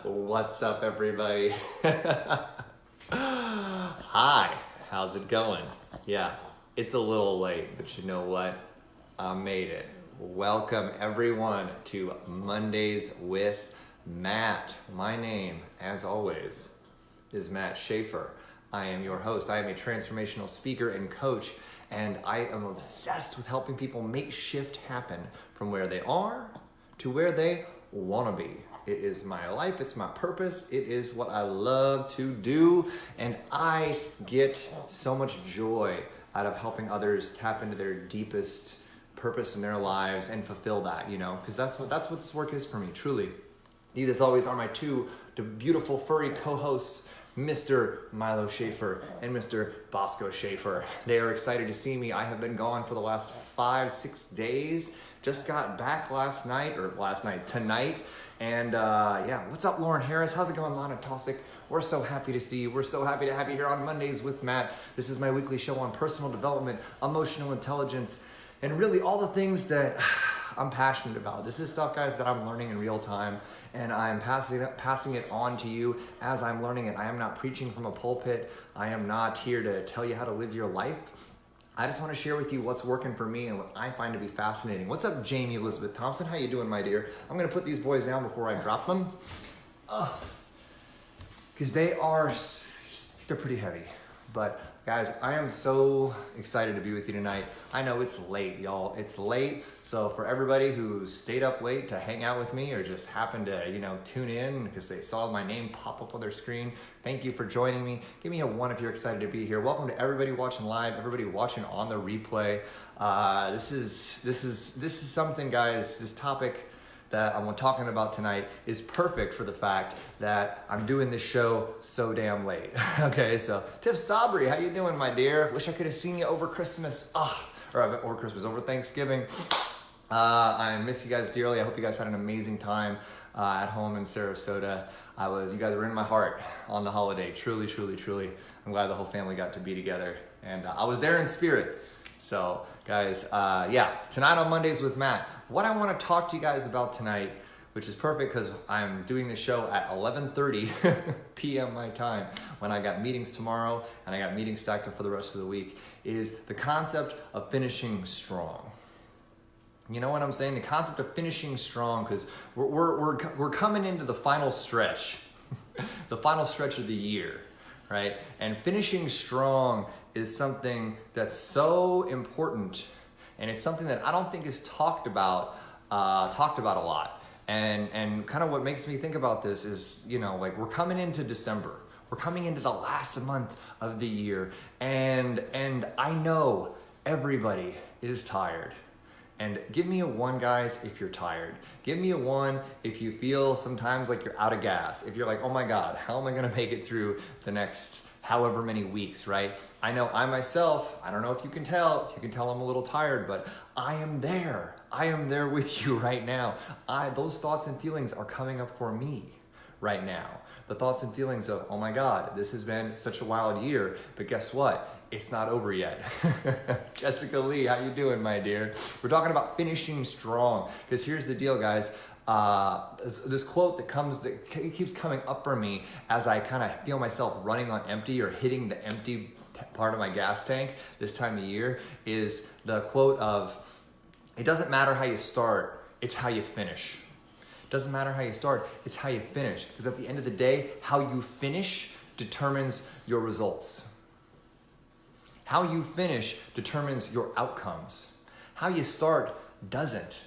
What's up, everybody? Hi, how's it going? Yeah, it's a little late, but you know what? I made it. Welcome, everyone, to Mondays with Matt. My name, as always, is Matt Schaefer. I am your host. I am a transformational speaker and coach, and I am obsessed with helping people make shift happen from where they are to where they want to be. It is my life, it's my purpose, it is what I love to do, and I get so much joy out of helping others tap into their deepest purpose in their lives and fulfill that, because that's what this work is for me, truly. These, as always, are my two beautiful furry co-hosts, Mr. Milo Schaefer and Mr. Bosco Schaefer. They are excited to see me. I have been gone for the last 5-6 days. Just got back tonight. And what's up, Lauren Harris? How's it going, Lana Tosic? We're so happy to see you. We're so happy to have you here on Mondays with Matt. This is my weekly show on personal development, emotional intelligence, and really all the things that I'm passionate about. This is stuff, guys, that I'm learning in real time, and I'm passing it on to you as I'm learning it. I am not preaching from a pulpit. I am not here to tell you how to live your life. I just want to share with you what's working for me and what I find to be fascinating. What's up, Jamie Elizabeth Thompson? How you doing, my dear? I'm going to put these boys down before I drop them. Because they're pretty heavy. But guys, I am so excited to be with you tonight. I know it's late, y'all. It's late. So for everybody who stayed up late to hang out with me or just happened to, tune in because they saw my name pop up on their screen, thank you for joining me. Give me a 1 if you're excited to be here. Welcome to everybody watching live, everybody watching on the replay. This is something, guys, this topic that I'm talking about tonight is perfect for the fact that I'm doing this show so damn late. Okay, so Tiff Sabri, how you doing, my dear? Wish I could have seen you over Christmas. Over Thanksgiving. I miss you guys dearly. I hope you guys had an amazing time at home in Sarasota. You guys were in my heart on the holiday. Truly, truly, truly. I'm glad the whole family got to be together. And I was there in spirit. So, guys, tonight on Mondays with Matt, what I want to talk to you guys about tonight, which is perfect because I'm doing the show at 11:30 p.m. my time when I got meetings tomorrow and I got meetings stacked up for the rest of the week, is the concept of finishing strong. You know what I'm saying? The concept of finishing strong, because we're coming into the final stretch, the final stretch of the year, right? And finishing strong is something that's so important, and it's something that I don't think is talked about a lot. And kind of what makes me think about this is, we're coming into December. We're coming into the last month of the year, and I know everybody is tired. And give me a 1, guys, if you're tired. Give me a 1 if you feel sometimes like you're out of gas. If you're like, oh my God, how am I gonna make it through the next however many weeks, right? I know I myself, I don't know if you can tell I'm a little tired, but I am there. I am there with you right now. Those thoughts and feelings are coming up for me right now. The thoughts and feelings of, oh my God, this has been such a wild year, but guess what? It's not over yet. Jessica Lee, how you doing, my dear? We're talking about finishing strong, because here's the deal, guys. This quote that keeps coming up for me as I kind of feel myself running on empty or hitting the empty part of my gas tank this time of year is the quote of, it doesn't matter how you start, it's how you finish. It doesn't matter how you start, it's how you finish. Because at the end of the day, how you finish determines your results. How you finish determines your outcomes. How you start doesn't.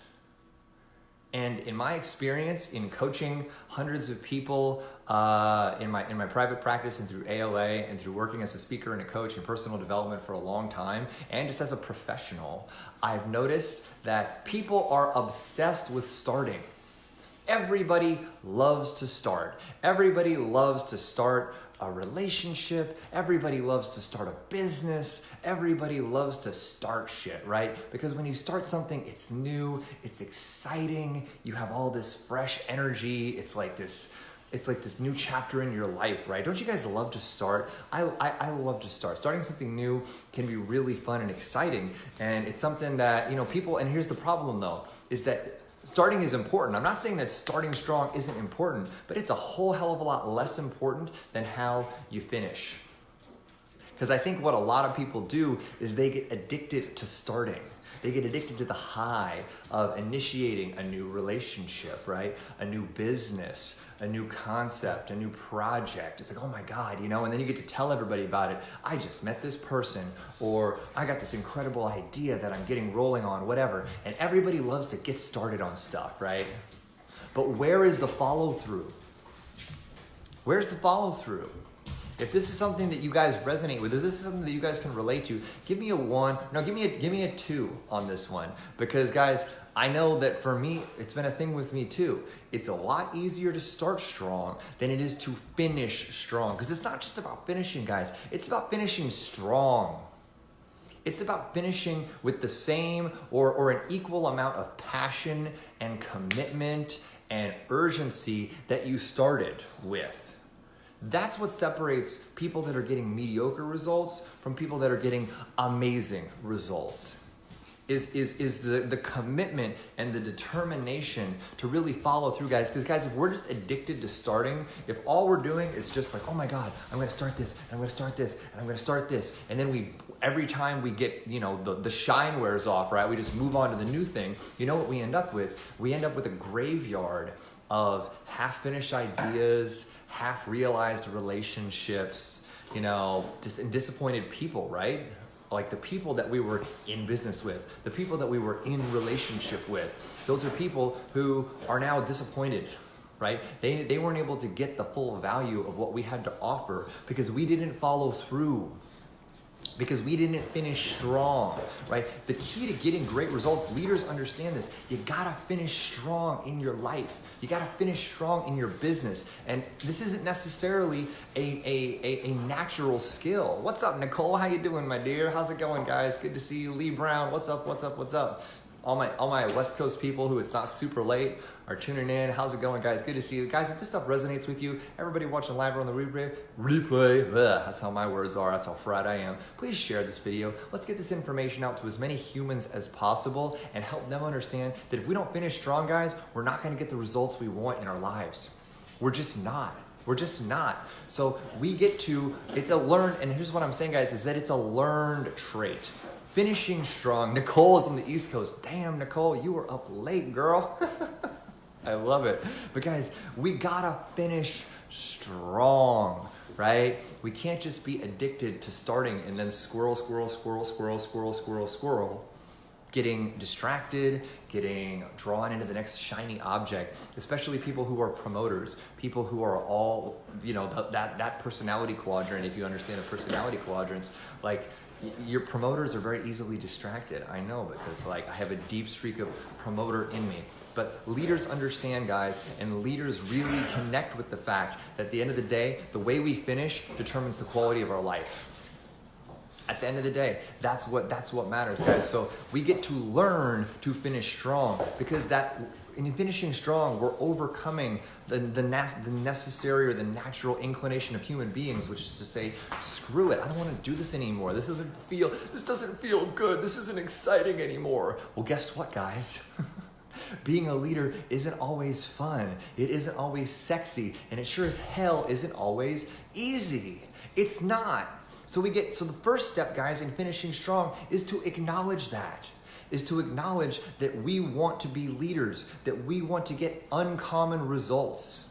And in my experience in coaching hundreds of people in my private practice and through ALA and through working as a speaker and a coach in personal development for a long time, and just as a professional, I've noticed that people are obsessed with starting. Everybody loves to start. Everybody loves to start a relationship. Everybody loves to start a business. Everybody loves to start shit, right? Because when you start something, it's new, it's exciting, you have all this fresh energy. It's like this new chapter in your life, right? Don't you guys love to start? I love to start. Starting something new can be really fun and exciting. And it's something that, people, and here's the problem though, is that Starting is important. I'm not saying that starting strong isn't important, but it's a whole hell of a lot less important than how you finish. Because I think what a lot of people do is they get addicted to starting. They get addicted to the high of initiating a new relationship, right? A new business, a new concept, a new project. It's like, oh my God, and then you get to tell everybody about it. I just met this person, or I got this incredible idea that I'm getting rolling on, whatever. And everybody loves to get started on stuff, right? But where is the follow through? Where's the follow through? If this is something that you guys resonate with, if this is something that you guys can relate to, give me a 1. No, give me a 2 on this one. Because guys, I know that for me, it's been a thing with me too. It's a lot easier to start strong than it is to finish strong. Because it's not just about finishing, guys. It's about finishing strong. It's about finishing with the same or an equal amount of passion and commitment and urgency that you started with. That's what separates people that are getting mediocre results from people that are getting amazing results. Is the commitment and the determination to really follow through, guys. Because guys, if we're just addicted to starting, if all we're doing is just like, oh my God, I'm gonna start this, and I'm gonna start this, and I'm gonna start this, and then every time we get, the shine wears off, right? We just move on to the new thing. You know what we end up with? We end up with a graveyard of half-finished ideas, half-realized relationships, disappointed people, right? Like the people that we were in business with, the people that we were in relationship with. Those are people who are now disappointed, right? They weren't able to get the full value of what we had to offer because we didn't follow through. Because we didn't finish strong, right? The key to getting great results, leaders understand this. You gotta finish strong in your life. You gotta finish strong in your business. And this isn't necessarily a natural skill. What's up, Nicole? How you doing, my dear? How's it going, guys? Good to see you. Lee Brown, what's up, what's up, what's up? All my West Coast people who it's not super late are tuning in. How's it going, guys? Good to see you. Guys, if this stuff resonates with you, everybody watching live or on the replay, that's how my words are, that's how fried I am. Please share this video. Let's get this information out to as many humans as possible and help them understand that if we don't finish strong, guys, we're not gonna get the results we want in our lives. We're just not. We're just not. So we get to, it's a learned, and here's what I'm saying, guys, is that it's a learned trait. Finishing strong. Nicole is on the East Coast. Damn, Nicole, you were up late, girl. I love it. But guys, we gotta finish strong, right? We can't just be addicted to starting and then squirrel, getting distracted, getting drawn into the next shiny object, especially people who are promoters, people who are all, that personality quadrant, if you understand the personality quadrants, like, your promoters are very easily distracted. I know, because I have a deep streak of promoter in me. But leaders understand, guys, and leaders really connect with the fact that at the end of the day, the way we finish determines the quality of our life. At the end of the day, that's what matters, guys. So we get to learn to finish strong, because in finishing strong, we're overcoming the necessary or the natural inclination of human beings, which is to say, screw it, I don't want to do this anymore. This doesn't feel good. This isn't exciting anymore. Well, guess what, guys? Being a leader isn't always fun. It isn't always sexy, and it sure as hell isn't always easy. It's not. So the first step, guys, in finishing strong is to acknowledge that. Is to acknowledge that we want to be leaders, that we want to get uncommon results.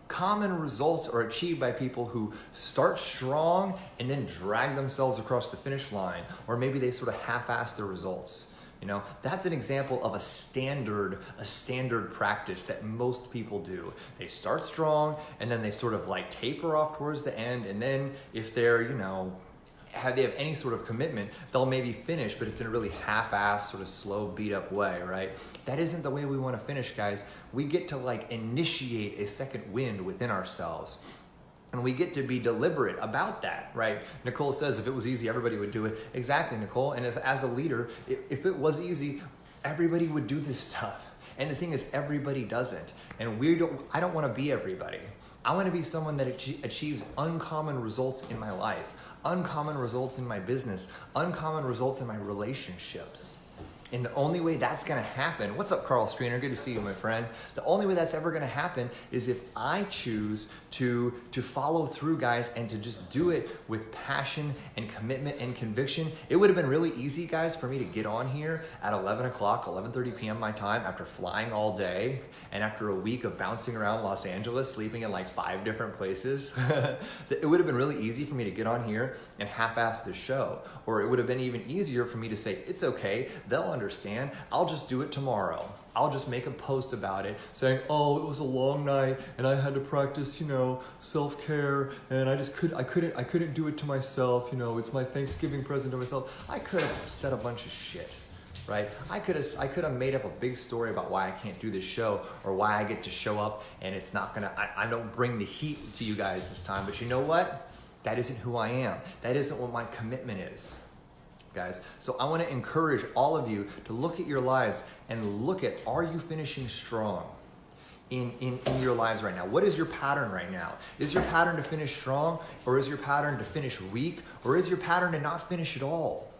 Common results are achieved by people who start strong and then drag themselves across the finish line, or maybe they sort of half-ass their results. That's an example of a standard practice that most people do. They start strong and then they sort of taper off towards the end, and then if they're, they have any sort of commitment, they'll maybe finish, but it's in a really half-assed, sort of slow, beat-up way, right? That isn't the way we want to finish, guys. We get to initiate a second wind within ourselves. And we get to be deliberate about that, right? Nicole says if it was easy, everybody would do it. Exactly, Nicole. And as a leader, if it was easy, everybody would do this stuff. And the thing is, everybody doesn't. And I don't want to be everybody. I want to be someone that achieves uncommon results in my life, uncommon results in my business, uncommon results in my relationships. And the only way that's gonna happen, what's up, Carl Streiner? Good to see you, my friend. The only way that's ever gonna happen is if I choose to follow through, guys, and to just do it with passion and commitment and conviction. It would have been really easy, guys, for me to get on here at 11 o'clock, 11:30 p.m. my time after flying all day and after a week of bouncing around Los Angeles, sleeping in like 5 different places. It would have been really easy for me to get on here and half-ass this show. Or it would have been even easier for me to say, it's okay, they'll understand, I'll just do it tomorrow. I'll just make a post about it saying, oh, it was a long night and I had to practice, self-care, and I couldn't do it to myself, it's my Thanksgiving present to myself. I could have said a bunch of shit, right? I could have made up a big story about why I can't do this show or why I get to show up and it's not gonna, I don't bring the heat to you guys this time, but you know what? That isn't who I am. That isn't what my commitment is, guys. So I want to encourage all of you to look at your lives and look at, are you finishing strong in your lives right now? What is your pattern right now? Is your pattern to finish strong, or is your pattern to finish weak, or is your pattern to not finish at all?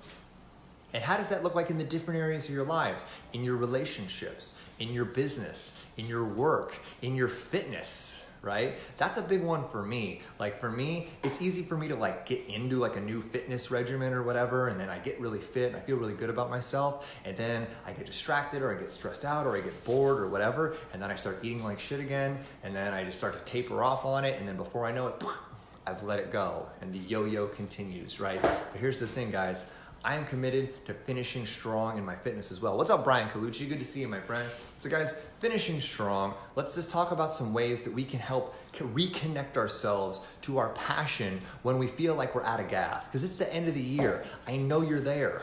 And how does that look like in the different areas of your lives? In your relationships, in your business, in your work, in your fitness, right? That's a big one for me. Like for me, it's easy for me to like get into like a new fitness regimen or whatever, and then I get really fit and I feel really good about myself, and then I get distracted or I get stressed out or I get bored or whatever, and then I start eating like shit again, and then I just start to taper off on it, and then before I know it, I've let it go, and the yo-yo continues, right? But here's the thing, guys. I am committed to finishing strong in my fitness as well. What's up, Brian Colucci? Good to see you, my friend. So guys, finishing strong, let's just talk about some ways that we can help reconnect ourselves to our passion when we feel like we're out of gas, because it's the end of the year. I know you're there.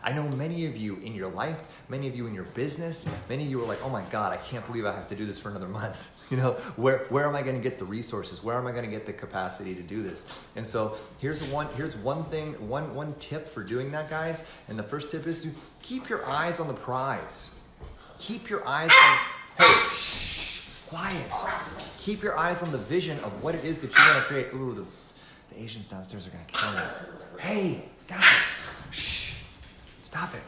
I know many of you in your life, many of you in your business, many of you are like, oh my God, I can't believe I have to do this for another month. Where am I going to get the resources? Where am I going to get the capacity to do this? And so here's one tip for doing that, guys. And the first tip is to keep your eyes on the prize. Keep your eyes on, hey, shh, quiet. Keep your eyes on the vision of what it is that you want to create. Ooh, the Asians downstairs are going to kill me. Hey, stop it. Shh, stop it.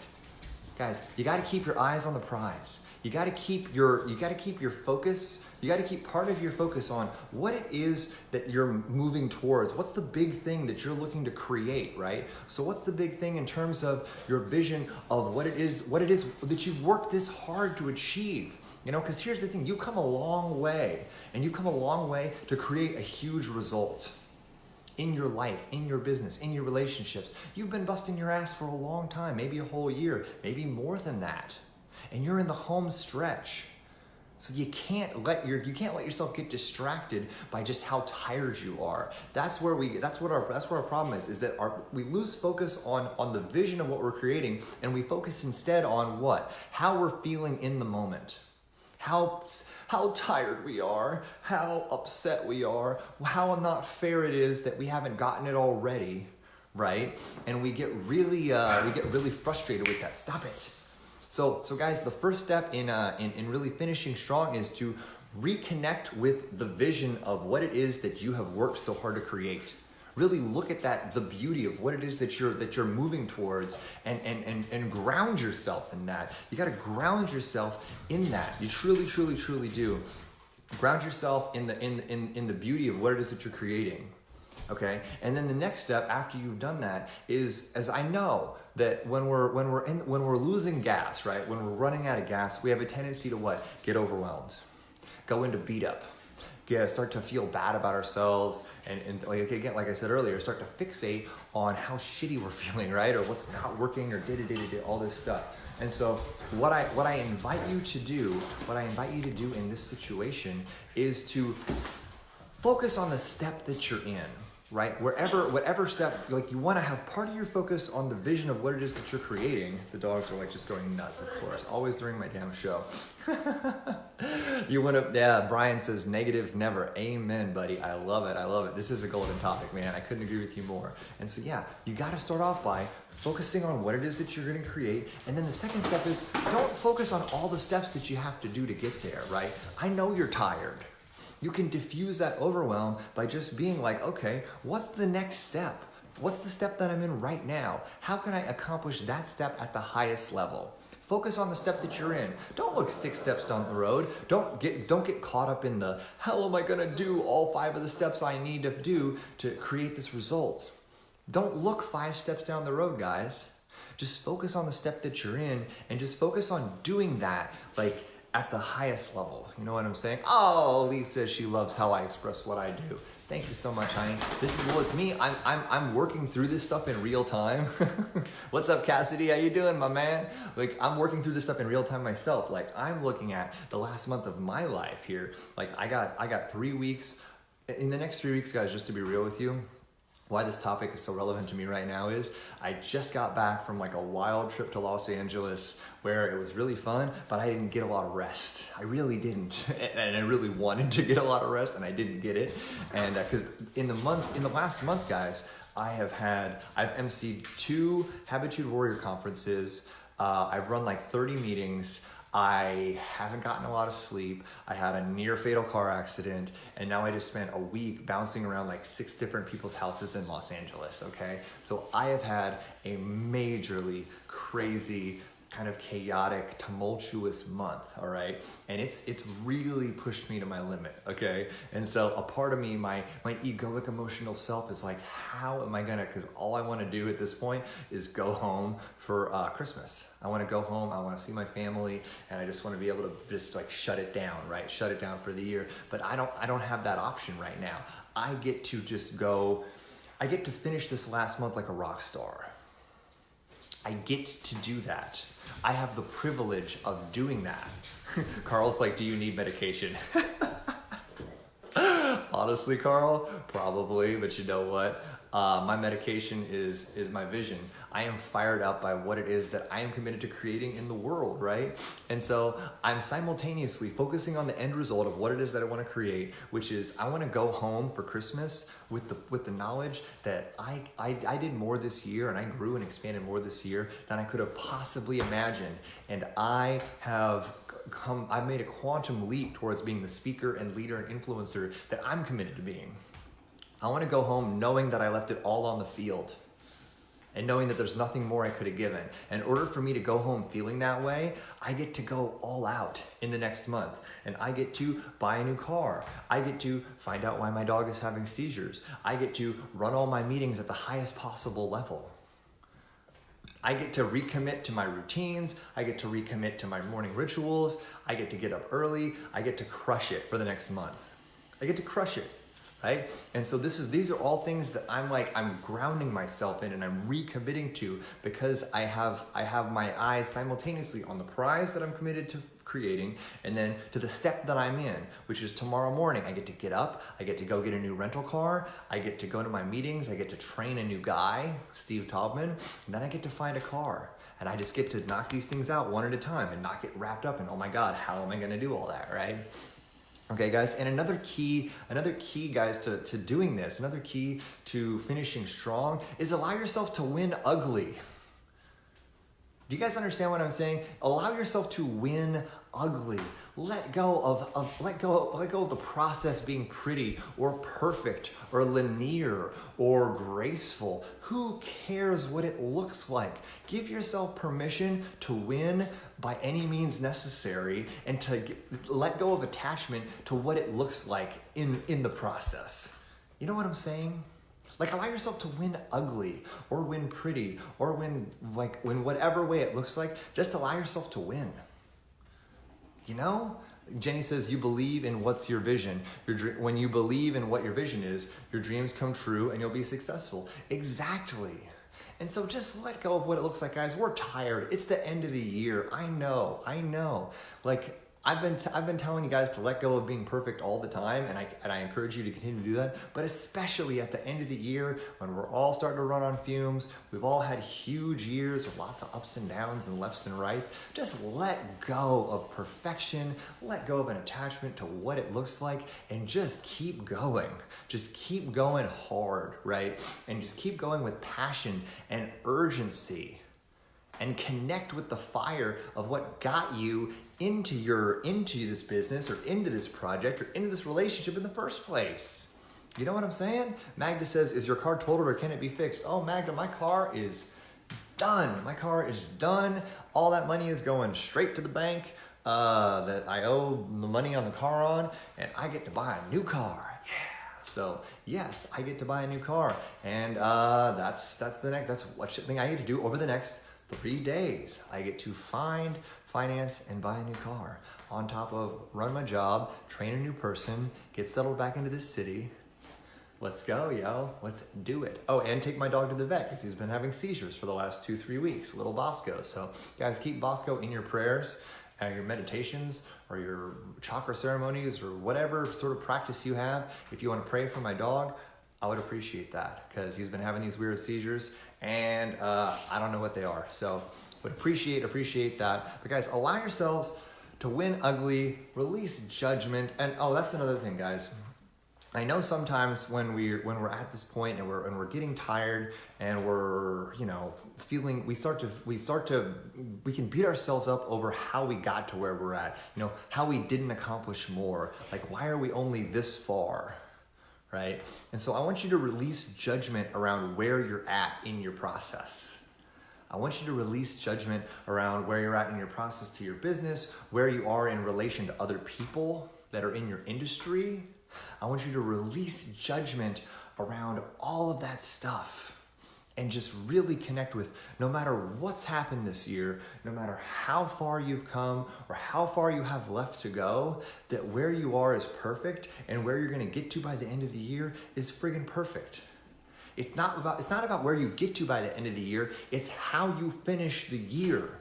Guys, you got to keep your eyes on the prize. You got to keep your focus. You got to keep part of your focus on what it is that you're moving towards. What's the big thing that you're looking to create, right? So what's the big thing in terms of your vision of what it is that you've worked this hard to achieve? Because here's the thing, you come a long way, and you come a long way to create a huge result in your life, in your business, in your relationships. You've been busting your ass for a long time, maybe a whole year, maybe more than that. And you're in the home stretch. So you can't let yourself get distracted by just how tired you are. That's what our problem is that we lose focus on the vision of what we're creating, and we focus instead on what? How we're feeling in the moment. How tired we are, how upset we are, how not fair it is that we haven't gotten it already, right? And we get really frustrated with that. Stop it. So guys, the first step in really finishing strong is to reconnect with the vision of what it is that you have worked so hard to create. Really look at the beauty of what it is that you're moving towards, and ground yourself in that. You got to ground yourself in that. You truly do. Ground yourself in the beauty of what it is that you're creating. Okay, and then the next step after you've done that is, as I know that when we're losing gas, right? When we're running out of gas, we have a tendency to what? Get overwhelmed, go into beat up, start to feel bad about ourselves, and like I said earlier, start to fixate on how shitty we're feeling, right? Or what's not working, or all this stuff. And so what I invite you to do in this situation is to focus on the step that you're in. Right? Whatever step, like you want to have part of your focus on the vision of what it is that you're creating. The dogs are like just going nuts, of course, always during my damn show. Brian says negative never. Amen, buddy. I love it. This is a golden topic, man. I couldn't agree with you more. And so yeah, you got to start off by focusing on what it is that you're going to create. And then the second step is, don't focus on all the steps that you have to do to get there, right? I know you're tired. You can diffuse that overwhelm by just being like, okay, what's the next step? What's the step that I'm in right now? How can I accomplish that step at the highest level? Focus on the step that you're in. Don't look 6 steps down the road. Don't get caught up in the, how am I gonna do all 5 of the steps I need to do to create this result? Don't look 5 steps down the road, guys. Just focus on the step that you're in and just focus on doing that like at the highest level. You know what I'm saying? Oh, Lee says she loves how I express what I do. Thank you so much, honey. This is, well, it's me. I'm working through this stuff in real time. What's up, Cassidy? How you doing, my man? Like, I'm working through this stuff in real time myself. Like, I'm looking at the last month of my life here. Like, I got 3 weeks. In the next 3 weeks, guys, just to be real with you, why this topic is so relevant to me right now is I just got back from like a wild trip to Los Angeles where it was really fun, but I didn't get a lot of rest. I really didn't. And I really wanted to get a lot of rest and I didn't get it. And because in the last month, guys, I've emceed 2 Habitude Warrior conferences. I've run like 30 meetings. I haven't gotten a lot of sleep. I had a near fatal car accident, and now I just spent a week bouncing around like 6 different people's houses in Los Angeles, okay? So I have had a majorly crazy, kind of chaotic, tumultuous month, all right? And it's really pushed me to my limit, okay? And so a part of me, my egoic emotional self is like, how am I gonna, because all I wanna do at this point is go home for Christmas. I wanna go home, I wanna see my family, and I just wanna be able to just like shut it down, right? Shut it down for the year. But I don't have that option right now. I get to just go, I get to finish this last month like a rock star. I get to do that. I have the privilege of doing that. Carl's like, do you need medication? Honestly, Carl, probably, but you know what? My medication is my vision. I am fired up by what it is that I am committed to creating in the world, right? And so I'm simultaneously focusing on the end result of what it is that I want to create, which is I want to go home for Christmas with the knowledge that I did more this year and I grew and expanded more this year than I could have possibly imagined. And I've made a quantum leap towards being the speaker and leader and influencer that I'm committed to being. I want to go home knowing that I left it all on the field and knowing that there's nothing more I could have given. In order for me to go home feeling that way, I get to go all out in the next month. And I get to buy a new car. I get to find out why my dog is having seizures. I get to run all my meetings at the highest possible level. I get to recommit to my routines. I get to recommit to my morning rituals. I get to get up early. I get to crush it for the next month. I get to crush it. Right? And so these are all things that I'm grounding myself in and I'm recommitting to because I have my eyes simultaneously on the prize that I'm committed to creating and then to the step that I'm in, which is tomorrow morning. I get to get up, I get to go get a new rental car, I get to go to my meetings, I get to train a new guy, Steve Taubman, and then I get to find a car. And I just get to knock these things out one at a time and not get wrapped up in, oh my God, how am I gonna do all that, right? Okay, guys, and another key, guys, to doing this, another key to finishing strong is allow yourself to win ugly. Do you guys understand what I'm saying? Allow yourself to win ugly. Let go of the process being pretty or perfect or linear or graceful. Who cares what it looks like? Give yourself permission to win by any means necessary and to let go of attachment to what it looks like in the process. You know what I'm saying? Like, allow yourself to win ugly or win pretty or win whatever way it looks like. Just allow yourself to win. You know? Jenny says, you believe in what's your vision. When you believe in what your vision is, your dreams come true and you'll be successful. Exactly. And so just let go of what it looks like, guys. We're tired. It's the end of the year. I know. Like, I've been telling you guys to let go of being perfect all the time, and I encourage you to continue to do that, but especially at the end of the year when we're all starting to run on fumes, we've all had huge years with lots of ups and downs and lefts and rights. Just let go of perfection, let go of an attachment to what it looks like, and just keep going. Just keep going hard, right? And just keep going with passion and urgency. And connect with the fire of what got you into this business or into this project or into this relationship in the first place. You know what I'm saying? Magda says, is your car totaled or can it be fixed? Oh, Magda, my car is done. My car is done. All that money is going straight to the bank that I owe the money on the car on, and I get to buy a new car. Yeah. So yes, I get to buy a new car, and that's what thing I get to do over the next 3 days. I get to finance, and buy a new car. On top of run my job, train a new person, get settled back into this city. Let's go, yo. Let's do it. Oh, and take my dog to the vet because he's been having seizures for the last 2-3 weeks, little Bosco. So guys, keep Bosco in your prayers, your meditations, or your chakra ceremonies, or whatever sort of practice you have. If you want to pray for my dog, I would appreciate that because he's been having these weird seizures, and I don't know what they are. So would appreciate that. But guys, allow yourselves to win ugly, release judgment. And oh, that's another thing, guys. I know sometimes when we're at this point and we're getting tired and we're, you know, feeling, we can beat ourselves up over how we got to where we're at, you know, how we didn't accomplish more. Like, why are we only this far, right? And so I want you to release judgment around where you're at in your process. I want you to release judgment around where you're at in your process to your business, where you are in relation to other people that are in your industry. I want you to release judgment around all of that stuff and just really connect with, no matter what's happened this year, no matter how far you've come or how far you have left to go, that where you are is perfect and where you're gonna get to by the end of the year is friggin' perfect. It's not about where you get to by the end of the year, it's how you finish the year.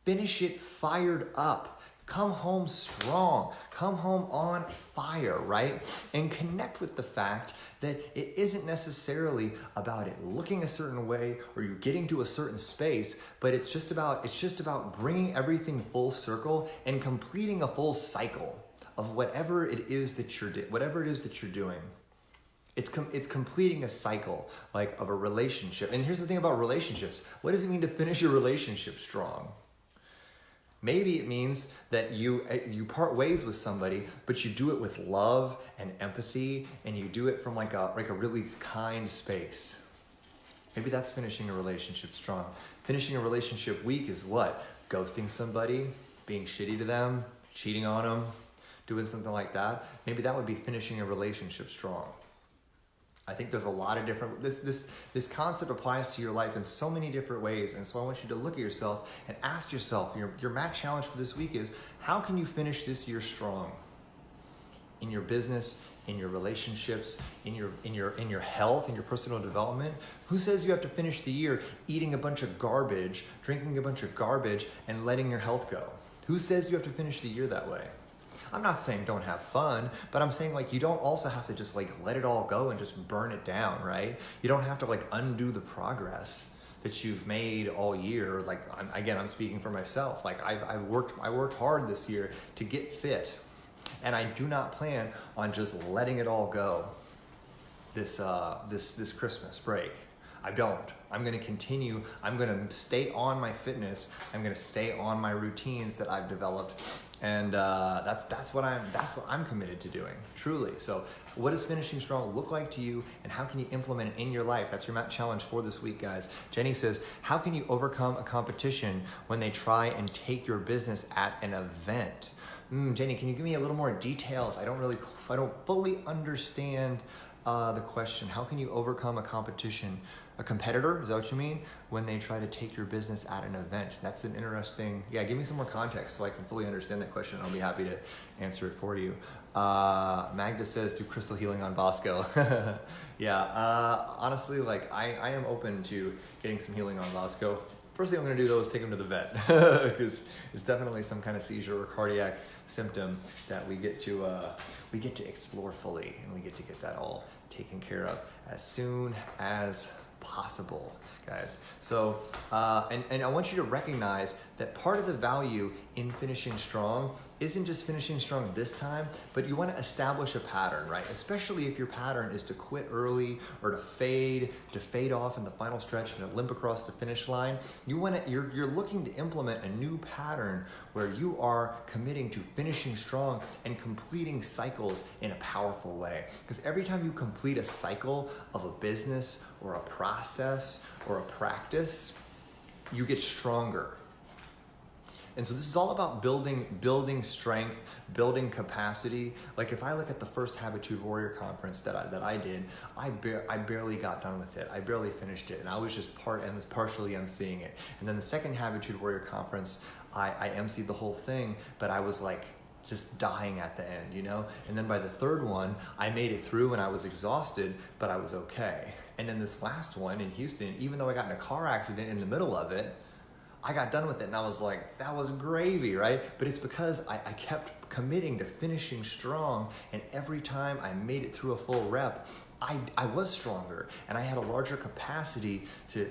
Finish it fired up. Come home strong, come home on fire, right? And connect with the fact that it isn't necessarily about it looking a certain way or you getting to a certain space, but it's just about bringing everything full circle and completing a full cycle of whatever it is that you're doing. It's completing a cycle, like, of a relationship. And here's the thing about relationships. What does it mean to finish a relationship strong? Maybe it means that you part ways with somebody, but you do it with love and empathy, and you do it from like a really kind space. Maybe that's finishing a relationship strong. Finishing a relationship weak is what? Ghosting somebody, being shitty to them, cheating on them, doing something like that. Maybe that would be finishing a relationship strong. I think there's a lot of different, this concept applies to your life in so many different ways. And so I want you to look at yourself and ask yourself, your Mac challenge for this week is, how can you finish this year strong? In your business, in your relationships, in your health, in your personal development. Who says you have to finish the year eating a bunch of garbage, drinking a bunch of garbage, and letting your health go? Who says you have to finish the year that way? I'm not saying don't have fun, but I'm saying, like, you don't also have to just like let it all go and just burn it down, right? You don't have to like undo the progress that you've made all year. Like, I'm speaking for myself. Like, I worked hard this year to get fit, and I do not plan on just letting it all go this Christmas break. I don't. I'm going to continue. I'm going to stay on my fitness. I'm going to stay on my routines that I've developed, and that's what I'm committed to doing, truly. So, what does finishing strong look like to you, and how can you implement it in your life? That's your Matt challenge for this week, guys. Jenny says, how can you overcome a competition when they try and take your business at an event? Jenny, can you give me a little more details? I don't fully understand the question. How can you overcome a competitor, is that what you mean? When they try to take your business at an event? That's an interesting, give me some more context so I can fully understand that question. I'll be happy to answer it for you. Magda says, do crystal healing on Bosco. Honestly, like, I am open to getting some healing on Bosco. First thing I'm gonna do though is take him to the vet, because it's definitely some kind of seizure or cardiac symptom that we get to explore fully, and we get to get that all taken care of as soon as possible, guys. So, and I want you to recognize that part of the value in finishing strong isn't just finishing strong this time, but you want to establish a pattern, right? Especially if your pattern is to quit early or to fade off in the final stretch and to limp across the finish line. You're looking to implement a new pattern where you are committing to finishing strong and completing cycles in a powerful way. Because every time you complete a cycle of a business or a process or a practice, you get stronger. And so this is all about building strength, building capacity. Like if I look at the first Habitude Warrior conference that I did, I barely got done with it. I barely finished it, and I was just partially emceeing it. And then the second Habitude Warrior conference, I emceed the whole thing, but I was like just dying at the end, you know? And then by the third one, I made it through and I was exhausted, but I was okay. And then this last one in Houston, even though I got in a car accident in the middle of it, I got done with it and I was like, that was gravy, right? But it's because I kept committing to finishing strong, and every time I made it through a full rep, I was stronger and I had a larger capacity to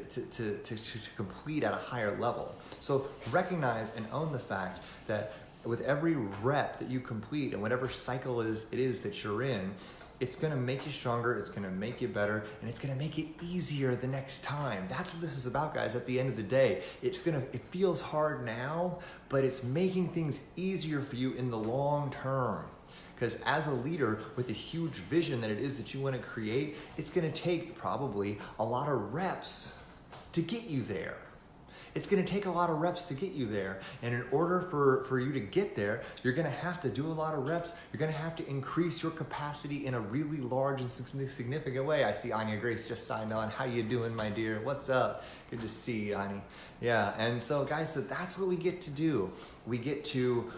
complete at a higher level. So recognize and own the fact that with every rep that you complete and whatever cycle it is that you're in, it's gonna make you stronger, it's gonna make you better, and it's gonna make it easier the next time. That's what this is about, guys. At the end of the day, it feels hard now, but it's making things easier for you in the long term. Because as a leader with a huge vision that it is that you wanna create, it's gonna take probably a lot of reps to get you there. It's gonna take a lot of reps to get you there. And in order for you to get there, you're gonna have to do a lot of reps. You're gonna have to increase your capacity in a really large and significant way. I see Anya Grace just signed on. How you doing, my dear? What's up? Good to see you, Anya. Yeah, and so guys, so that's what we get to do. We get to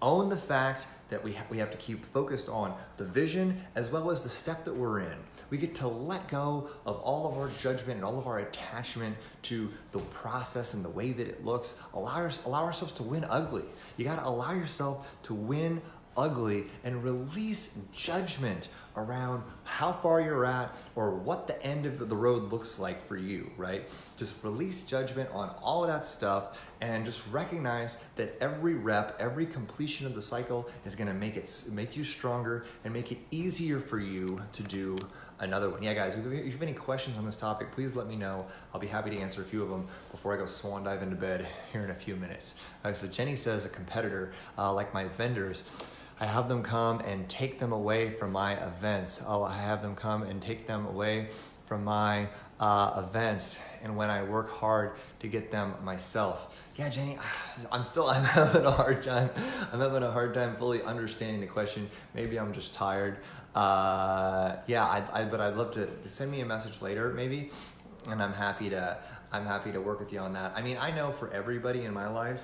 own the fact that we have to keep focused on the vision as well as the step that we're in. We get to let go of all of our judgment and all of our attachment to the process and the way that it looks. Allow ourselves to win ugly. You gotta allow yourself to win ugly and release judgment around how far you're at or what the end of the road looks like for you, right? Just release judgment on all of that stuff and just recognize that every rep, every completion of the cycle is gonna make you stronger and make it easier for you to do another one. Yeah, guys, if you have any questions on this topic, please let me know. I'll be happy to answer a few of them before I go swan dive into bed here in a few minutes. So Jenny says, a competitor, like my vendors, I have them come and take them away from my events. I have them come and take them away from my events, and when I work hard to get them myself. Yeah, Jenny, I'm having a hard time. I'm having a hard time fully understanding the question. Maybe I'm just tired. But I'd love to send me a message later, maybe, and I'm happy to work with you on that. I mean, I know for everybody in my life,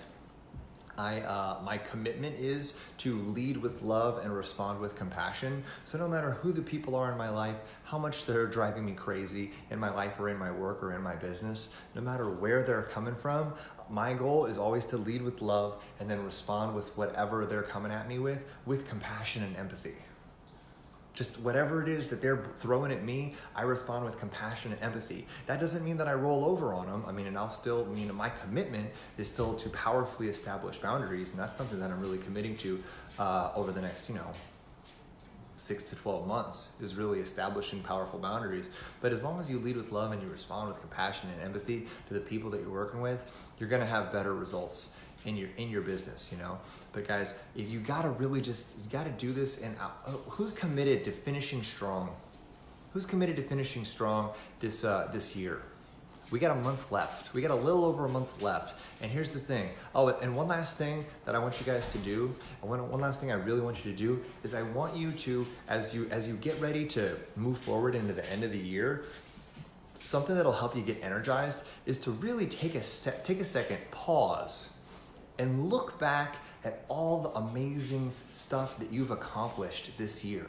my commitment is to lead with love and respond with compassion. So no matter who the people are in my life, how much they're driving me crazy in my life or in my work or in my business, no matter where they're coming from, my goal is always to lead with love and then respond with whatever they're coming at me with compassion and empathy. Just whatever it is that they're throwing at me, I respond with compassion and empathy. That doesn't mean that I roll over on them. I mean, and my commitment is still to powerfully establish boundaries, and that's something that I'm really committing to over the next, 6 to 12 months, is really establishing powerful boundaries. But as long as you lead with love and you respond with compassion and empathy to the people that you're working with, you're gonna have better results in your business, But guys, if you gotta do this. And who's committed to finishing strong? Who's committed to finishing strong this year? We got a month left. We got a little over a month left. And here's the thing. Oh, and one last thing that I want you guys to do, and one last thing I really want you to do is I want you to, as you get ready to move forward into the end of the year, something that'll help you get energized is to really take a second, pause, and look back at all the amazing stuff that you've accomplished this year.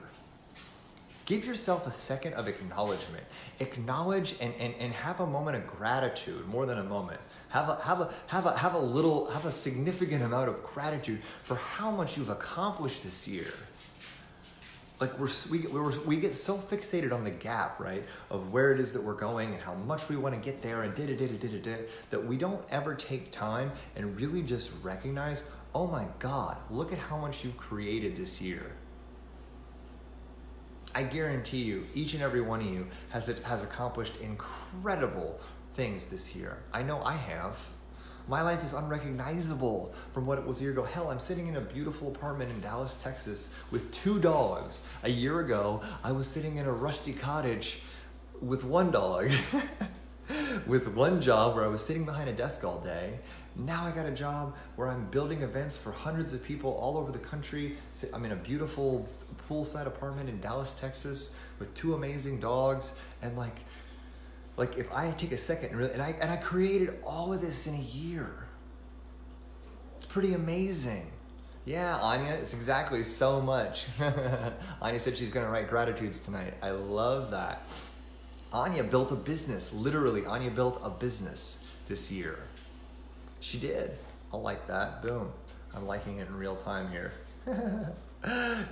Give yourself a second of acknowledgement. Acknowledge and have a moment of gratitude, more than a moment. Have a significant amount of gratitude for how much you've accomplished this year. Like we get so fixated on the gap, right, of where it is that we're going and how much we want to get there and that we don't ever take time and really just recognize, oh my God, look at how much you've created this year. I guarantee you, each and every one of you has accomplished incredible things this year. I know I have. My life is unrecognizable from what it was a year ago. Hell, I'm sitting in a beautiful apartment in Dallas, Texas with 2 dogs. A year ago, I was sitting in a rusty cottage with 1 dog. with one job where I was sitting behind a desk all day. Now I got a job where I'm building events for hundreds of people all over the country. I'm in a beautiful poolside apartment in Dallas, Texas, with 2 amazing dogs. And like if I take a second and I created all of this in a year. It's pretty amazing. Yeah, Anya, it's exactly so much. Anya said she's gonna write gratitudes tonight. I love that. Anya built a business. Literally, Anya built a business this year. She did. I like that. Boom. I'm liking it in real time here.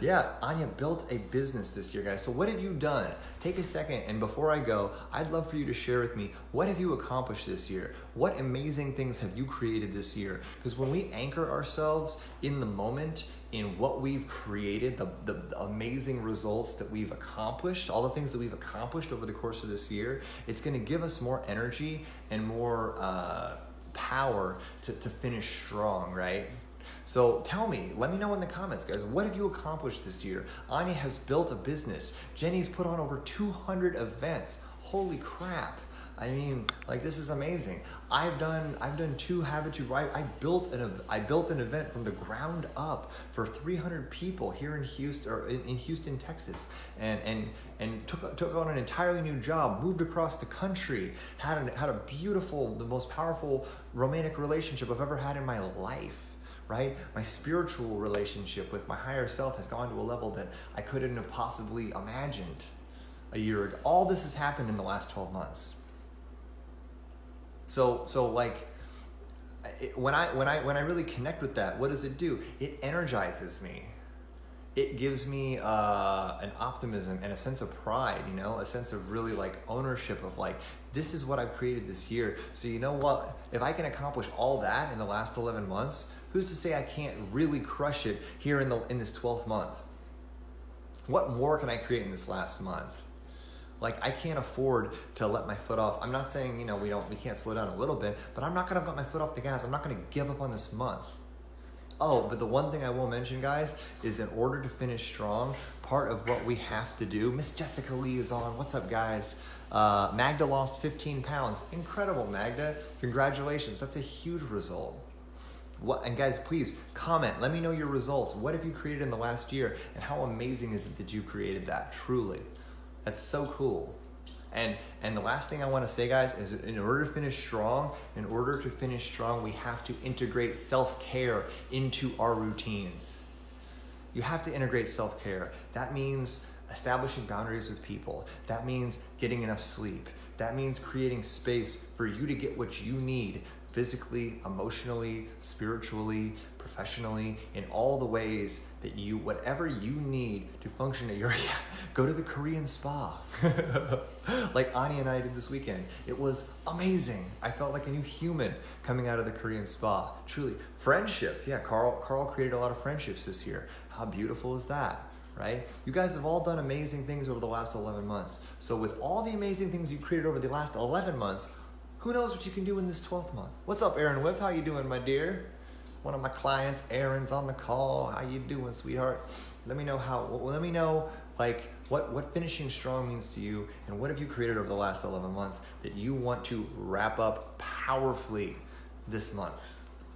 Yeah, Anya built a business this year, guys. So what have you done? Take a second, and before I go, I'd love for you to share with me, what have you accomplished this year? What amazing things have you created this year? Because when we anchor ourselves in the moment, in what we've created, the amazing results that we've accomplished, all the things that we've accomplished over the course of this year, it's gonna give us more energy and more power to finish strong, right? So tell me, let me know in the comments, guys, what have you accomplished this year? Anya has built a business. Jenny's put on over 200 events. Holy crap. I mean, like, this is amazing. I've done 2 Habitude. I built an event from the ground up for 300 people here in Houston, Texas, and took on an entirely new job, moved across the country, had a beautiful, the most powerful romantic relationship I've ever had in my life. Right? My spiritual relationship with my higher self has gone to a level that I couldn't have possibly imagined a year ago. All this has happened in the last 12 months. So like, when I really connect with that, what does it do? It energizes me. It gives me an optimism and a sense of pride, you know, a sense of really like ownership of like, this is what I've created this year. So you know what? If I can accomplish all that in the last 11 months, who's to say I can't really crush it here in this 12th month? What more can I create in this last month? Like, I can't afford to let my foot off. I'm not saying, you know, we can't slow down a little bit, but I'm not gonna let my foot off the gas. I'm not gonna give up on this month. Oh, but the one thing I will mention, guys, is in order to finish strong, part of what we have to do, Miss Jessica Lee is on. What's up, guys? Magda lost 15 pounds. Incredible, Magda. Congratulations. That's a huge result. And guys, please comment. Let me know your results. What have you created in the last year? And how amazing is it that you created that? Truly. That's so cool. And the last thing I want to say, guys, is in order to finish strong, we have to integrate self-care into our routines. You have to integrate self-care. That means establishing boundaries with people. That means getting enough sleep. That means creating space for you to get what you need physically, emotionally, spiritually, professionally, in all the ways that whatever you need to function at your, go to the Korean spa. Like Ani and I did this weekend. It was amazing. I felt like a new human coming out of the Korean spa. Truly. Friendships. Yeah, Carl created a lot of friendships this year. How beautiful is that? Right? You guys have all done amazing things over the last 11 months. So with all the amazing things you created over the last 11 months, who knows what you can do in this 12th month? What's up, Aaron Whip? How you doing, my dear? One of my clients, Aaron's on the call. How you doing, sweetheart? Let me know like what finishing strong means to you, and what have you created over the last 11 months that you want to wrap up powerfufully this month.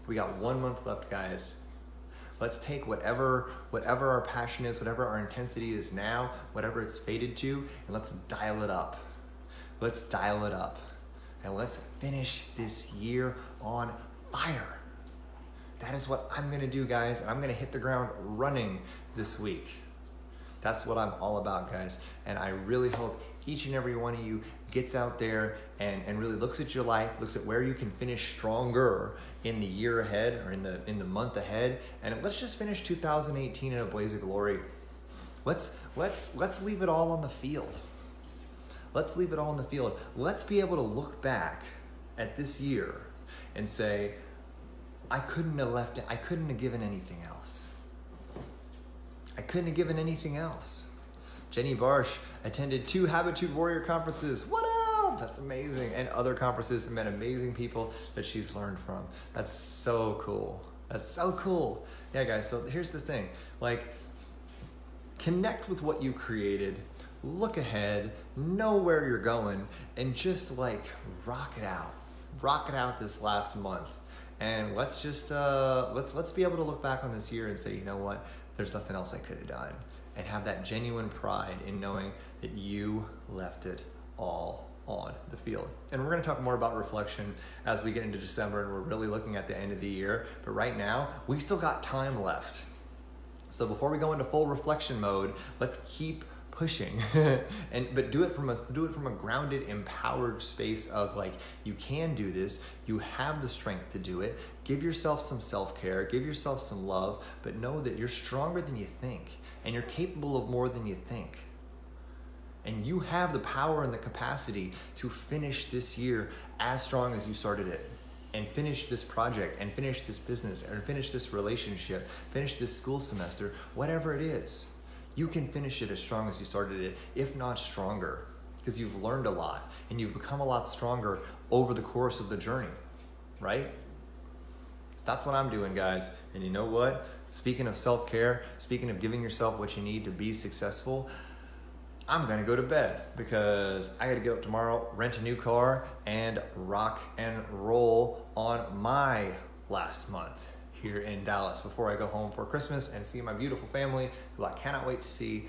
We got 1 month left, guys. Let's take whatever our passion is, whatever our intensity is now, whatever it's faded to, and let's dial it up. Let's dial it up. And let's finish this year on fire. That is what I'm gonna do, guys. And I'm gonna hit the ground running this week. That's what I'm all about, guys. And I really hope each and every one of you gets out there and really looks at your life, looks at where you can finish stronger in the year ahead or in the month ahead. And let's just finish 2018 in a blaze of glory. Let's leave it all on the field. Let's leave it all in the field. Let's be able to look back at this year and say, I couldn't have given anything else. I couldn't have given anything else. Jenny Barsh attended 2 Habitude Warrior conferences. What up? That's amazing. And other conferences and met amazing people that she's learned from. That's so cool. That's so cool. Yeah, guys, so here's the thing. Like, connect with what you created. look ahead, know where you're going, and just like rock it out. Rock it out this last month. And let's just, let's be able to look back on this year and say, you know what, there's nothing else I could have done. And have that genuine pride in knowing that you left it all on the field. And we're gonna talk more about reflection as we get into December and we're really looking at the end of the year. But right now, we still got time left. So before we go into full reflection mode, let's keep pushing, but do it from a grounded, empowered space of like, you can do this, you have the strength to do it. Give yourself some self-care, give yourself some love, but know that you're stronger than you think, and you're capable of more than you think. And you have the power and the capacity to finish this year as strong as you started it, and finish this project, and finish this business, and finish this relationship, finish this school semester, whatever it is. You can finish it as strong as you started it, if not stronger, because you've learned a lot and you've become a lot stronger over the course of the journey, right? So that's what I'm doing, guys. And you know what? Speaking of self-care, speaking of giving yourself what you need to be successful, I'm gonna go to bed because I gotta get up tomorrow, rent a new car, and rock and roll on my last month here in Dallas before I go home for Christmas and see my beautiful family, who I cannot wait to see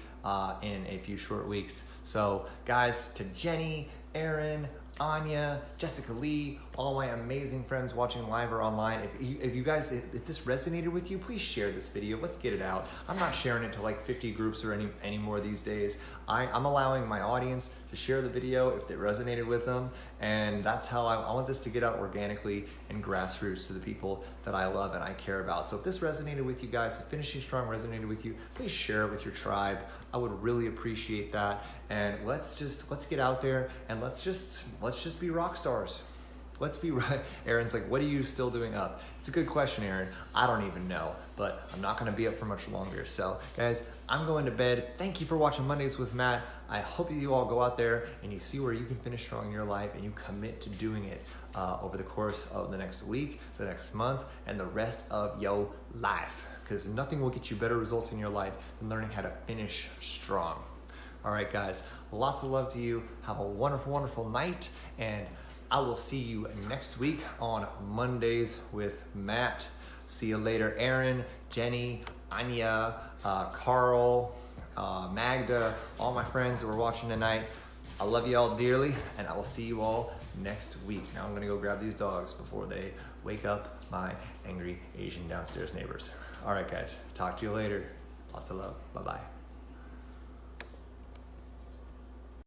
in a few short weeks. So guys, to Jenny, Aaron, Anya, Jessica Lee, all my amazing friends watching live or online, if this resonated with you, please share this video. Let's get it out. I'm not sharing it to like 50 groups or any more these days. I'm allowing my audience to share the video if it resonated with them, and that's how I want this to get out organically and grassroots to the people that I love and I care about. So if this resonated with you guys, if Finishing Strong resonated with you, please share it with your tribe. I would really appreciate that. And let's get out there and let's just be rock stars. Let's be right. Aaron's like, what are you still doing up? It's a good question, Aaron. I don't even know, but I'm not gonna be up for much longer. So guys, I'm going to bed. Thank you for watching Mondays with Matt. I hope you all go out there and you see where you can finish strong in your life and you commit to doing it over the course of the next week, the next month, and the rest of your life. Because nothing will get you better results in your life than learning how to finish strong. All right, guys, lots of love to you. Have a wonderful, wonderful night, and I will see you next week on Mondays with Matt. See you later, Aaron, Jenny, Anya, Carl, Magda, all my friends that were watching tonight. I love you all dearly, and I will see you all next week. Now I'm gonna go grab these dogs before they wake up my angry Asian downstairs neighbors. All right, guys, talk to you later. Lots of love. Bye-bye.